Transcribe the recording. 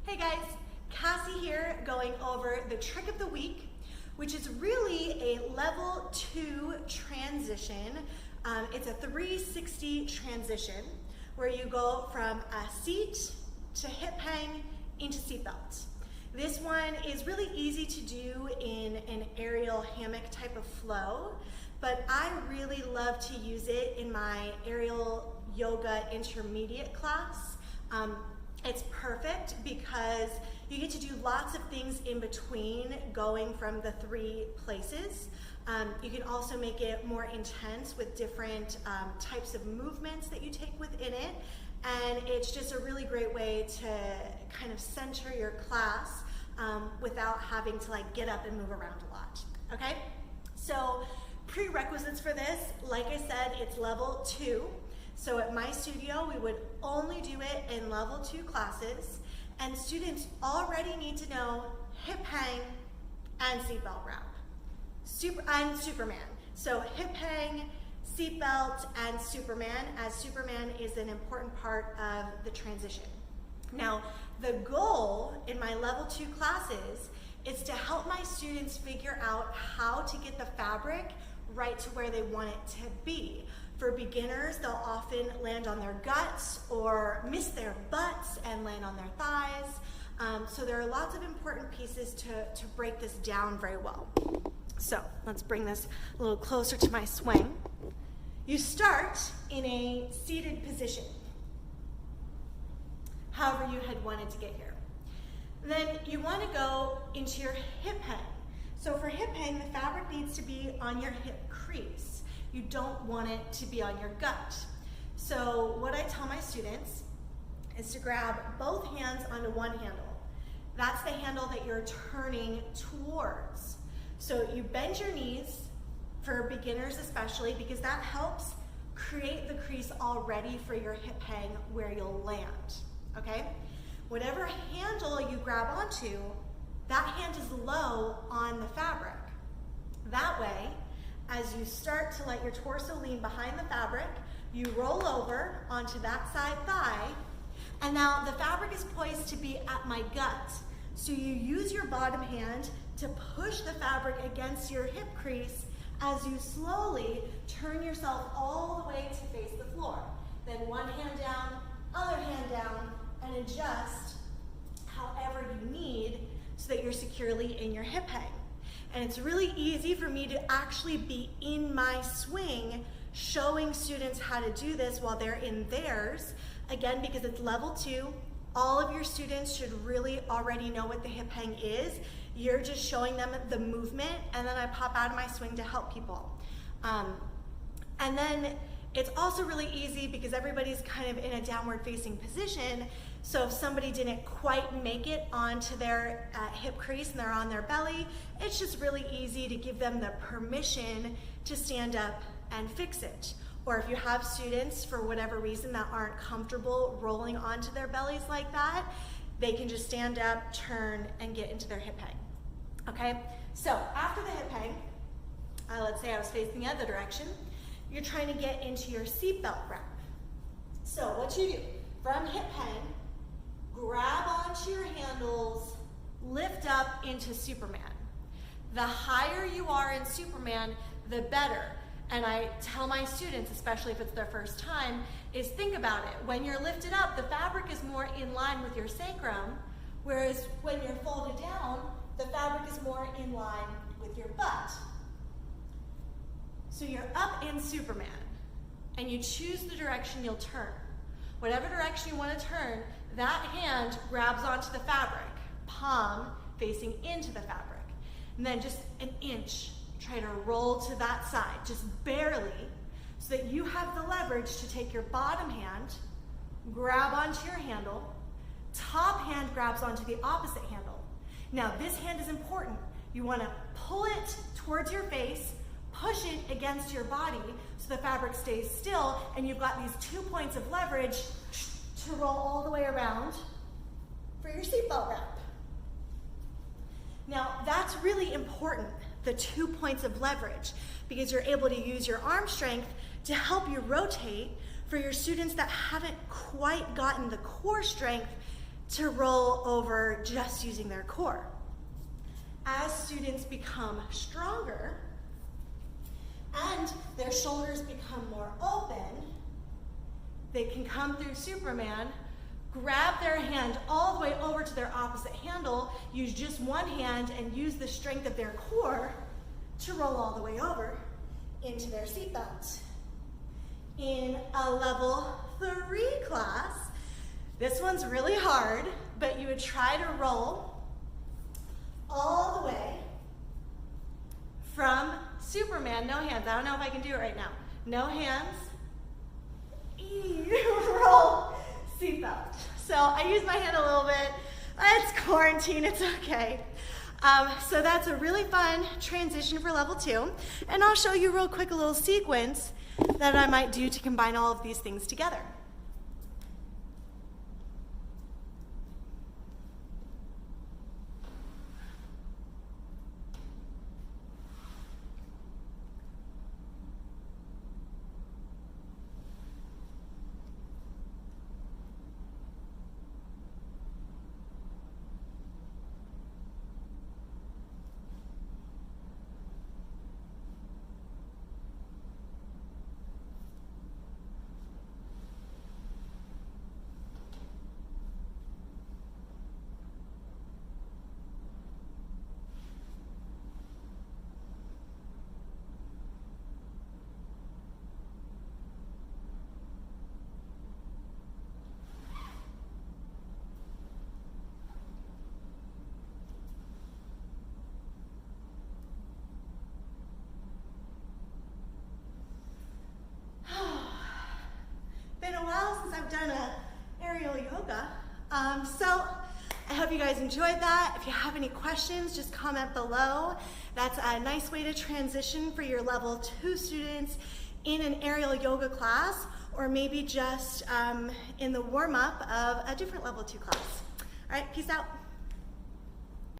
Hey guys, Cassie here going over the trick of the week, which is really a level 2 transition. It's a 360 transition where you go from a seat to hip hang into seatbelt. This one is really easy to do in an aerial hammock type of flow, but I really love to use it in my aerial yoga intermediate class. It's perfect because you get to do lots of things in between going from the 3 places. You can also make it more intense with different types of movements that you take within it. And it's just a really great way to kind of center your class without having to get up and move around a lot, okay? So prerequisites for this, like I said, it's level 2. So at my studio, we would only do it in level 2 classes, and students already need to know hip hang and seatbelt wrap. And Superman. So hip hang, seatbelt, and Superman, as Superman is an important part of the transition. Now, the goal in my level 2 classes is to help my students figure out how to get the fabric right to where they want it to be. For beginners, they'll often land on their guts or miss their butts and land on their thighs. So there are lots of important pieces to break this down very well. So let's bring this a little closer to my swing. You start in a seated position, however you had wanted to get here. Then you want to go into your hip hang. So for hip hang, the fabric needs to be on your hip crease. You don't want it to be on your gut. So what I tell my students is to grab both hands onto one handle. That's the handle that you're turning towards. So you bend your knees, for beginners especially, because that helps create the crease already for your hip hang where you'll land, okay? Whatever handle you grab onto, that hand is low on the fabric. That way, as you start to let your torso lean behind the fabric, you roll over onto that side thigh, and now the fabric is poised to be at my gut. So you use your bottom hand to push the fabric against your hip crease as you slowly turn yourself all the way to face the floor. Then one hand down, other hand down, and adjust however you need so that you're securely in your hip hang. And it's really easy for me to actually be in my swing showing students how to do this while they're in theirs. Again, because it's level 2, all of your students should really already know what the hip hang is. You're just showing them the movement, and then I pop out of my swing to help people. And then it's also really easy because everybody's kind of in a downward facing position. So if somebody didn't quite make it onto their hip crease and they're on their belly, it's just really easy to give them the permission to stand up and fix it. Or if you have students, for whatever reason, that aren't comfortable rolling onto their bellies like that, they can just stand up, turn, and get into their hip hang. Okay? So after the hip hang, let's say I was facing the other direction, you're trying to get into your seatbelt wrap. So what you do, from hip hang, grab onto your handles, lift up into Superman. The higher you are in Superman, the better. And I tell my students, especially if it's their first time, is think about it. When you're lifted up, the fabric is more in line with your sacrum, whereas when you're folded down, the fabric is more in line with your butt. So you're up in Superman, and you choose the direction you'll turn. Whatever direction you want to turn, that hand grabs onto the fabric, palm facing into the fabric. And then just an inch, try to roll to that side, just barely, so that you have the leverage to take your bottom hand, grab onto your handle, top hand grabs onto the opposite handle. Now this hand is important. You want to pull it towards your face, push it against your body so the fabric stays still, and you've got these 2 points of leverage to roll all the way around for your seatbelt wrap. Now that's really important, the 2 points of leverage, because you're able to use your arm strength to help you rotate. For your students that haven't quite gotten the core strength, to roll over just using their core. As students become stronger and their shoulders become more open, they can come through Superman, grab their hand all the way over to their opposite handle, use just one hand, and use the strength of their core to roll all the way over into their seatbelt. In a level 3 class, this one's really hard, but you would try to roll all the way from Superman, no hands. I don't know if I can do it right now. No hands. Roll, seatbelt. So I use my hand a little bit. It's quarantine, it's okay. So that's a really fun transition for level 2. And I'll show you real quick a little sequence that I might do to combine all of these things together. I've done a aerial yoga. So I hope you guys enjoyed that. If you have any questions, just comment below. That's a nice way to transition for your level 2 students in an aerial yoga class, or maybe just in the warm-up of a different level 2 class. All right, peace out.